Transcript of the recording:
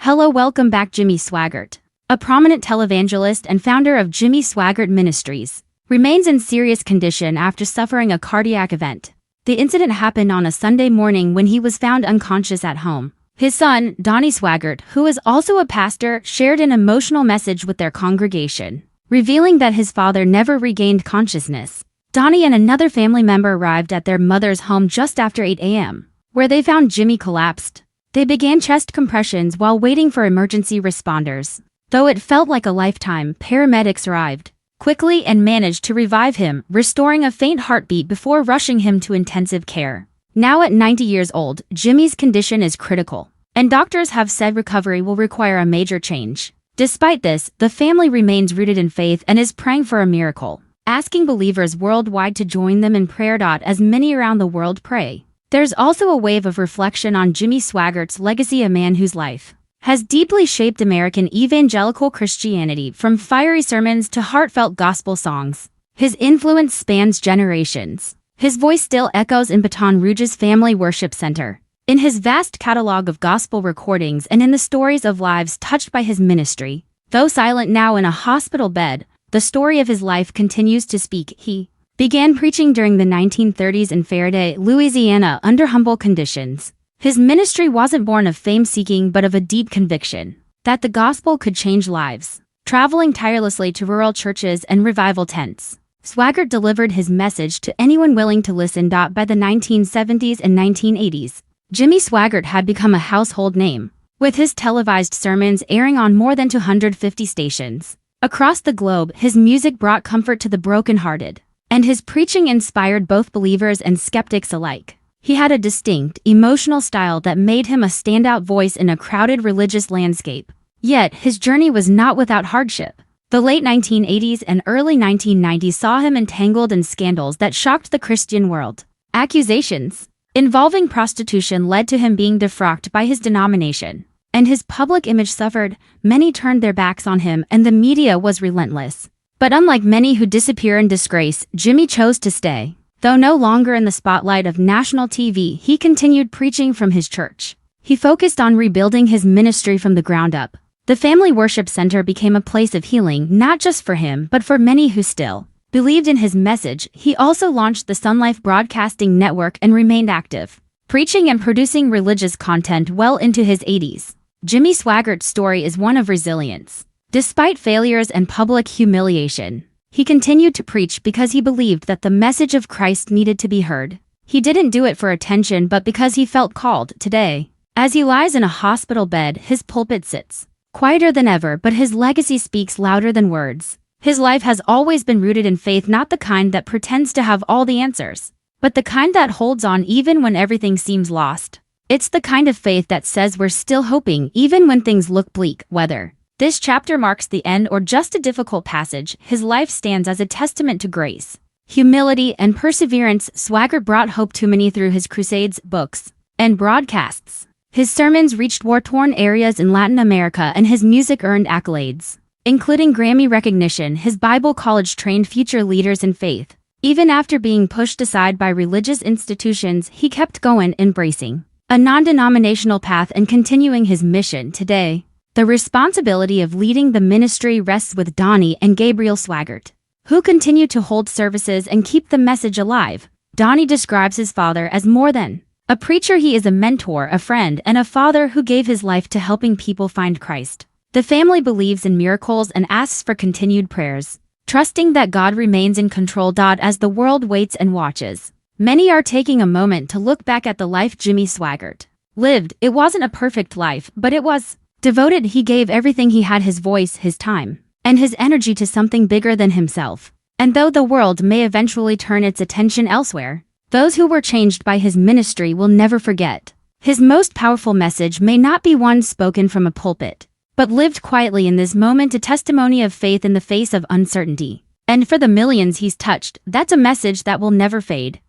Hello, welcome back. Jimmy Swaggart, a prominent televangelist and founder of Jimmy Swaggart Ministries, remains in serious condition after suffering a cardiac event. The incident happened on a Sunday morning when he was found unconscious at home. His son, Donnie Swaggart, who is also a pastor, shared an emotional message with their congregation, revealing that his father never regained consciousness. Donnie and another family member arrived at their mother's home just after 8 a.m., where they found Jimmy collapsed. They began chest compressions while waiting for emergency responders. Though it felt like a lifetime, paramedics arrived quickly and managed to revive him, restoring a faint heartbeat before rushing him to intensive care. Now at 90 years old, Jimmy's condition is critical, and doctors have said recovery will require a major change. Despite this, the family remains rooted in faith and is praying for a miracle, asking believers worldwide to join them in prayer. As many around the world pray, there's also a wave of reflection on Jimmy Swaggart's legacy, a man whose life has deeply shaped American evangelical Christianity, from fiery sermons to heartfelt gospel songs. His influence spans generations. His voice still echoes in Baton Rouge's Family Worship Center, in his vast catalog of gospel recordings, and in the stories of lives touched by his ministry. Though silent now in a hospital bed, the story of his life continues to speak. He began preaching during the 1930s in Faraday, Louisiana, under humble conditions. His ministry wasn't born of fame-seeking but of a deep conviction that the gospel could change lives. Traveling tirelessly to rural churches and revival tents, Swaggart delivered his message to anyone willing to listen. By the 1970s and 1980s, Jimmy Swaggart had become a household name, with his televised sermons airing on more than 250 stations across the globe. His music brought comfort to the brokenhearted, and his preaching inspired both believers and skeptics alike. He had a distinct, emotional style that made him a standout voice in a crowded religious landscape. Yet, his journey was not without hardship. The late 1980s and early 1990s saw him entangled in scandals that shocked the Christian world. Accusations involving prostitution led to him being defrocked by his denomination, and his public image suffered. Many turned their backs on him, and the media was relentless. But unlike many who disappear in disgrace, Jimmy chose to stay. Though no longer in the spotlight of national TV, he continued preaching from his church. He focused on rebuilding his ministry from the ground up. The Family Worship Center became a place of healing, not just for him, but for many who still believed in his message. He also launched the Sun Life Broadcasting Network and remained active, preaching and producing religious content well into his 80s. Jimmy Swaggart's story is one of resilience. Despite failures and public humiliation, he continued to preach because he believed that the message of Christ needed to be heard. He didn't do it for attention but because he felt called. Today, as he lies in a hospital bed, his pulpit sits quieter than ever, but his legacy speaks louder than words. His life has always been rooted in faith, not the kind that pretends to have all the answers, but the kind that holds on even when everything seems lost. It's the kind of faith that says we're still hoping even when things look bleak. Whether this chapter marks the end or just a difficult passage, his life stands as a testament to grace, humility, and perseverance. Swaggart brought hope to many through his crusades, books, and broadcasts. His sermons reached war-torn areas in Latin America, and his music earned accolades, including Grammy recognition. His Bible college trained future leaders in faith. Even after being pushed aside by religious institutions, he kept going, embracing a non-denominational path and continuing his mission. Today, the responsibility of leading the ministry rests with Donnie and Gabriel Swaggart, who continue to hold services and keep the message alive. Donnie describes his father as more than a preacher. He is a mentor, a friend, and a father who gave his life to helping people find Christ. The family believes in miracles and asks for continued prayers, trusting that God remains in control. As the world waits and watches, many are taking a moment to look back at the life Jimmy Swaggart lived. It wasn't a perfect life, but it was devoted. He gave everything he had, his voice, his time, and his energy to something bigger than himself. And though the world may eventually turn its attention elsewhere, those who were changed by his ministry will never forget. His most powerful message may not be one spoken from a pulpit, but lived quietly in this moment, a testimony of faith in the face of uncertainty. And for the millions he's touched, that's a message that will never fade.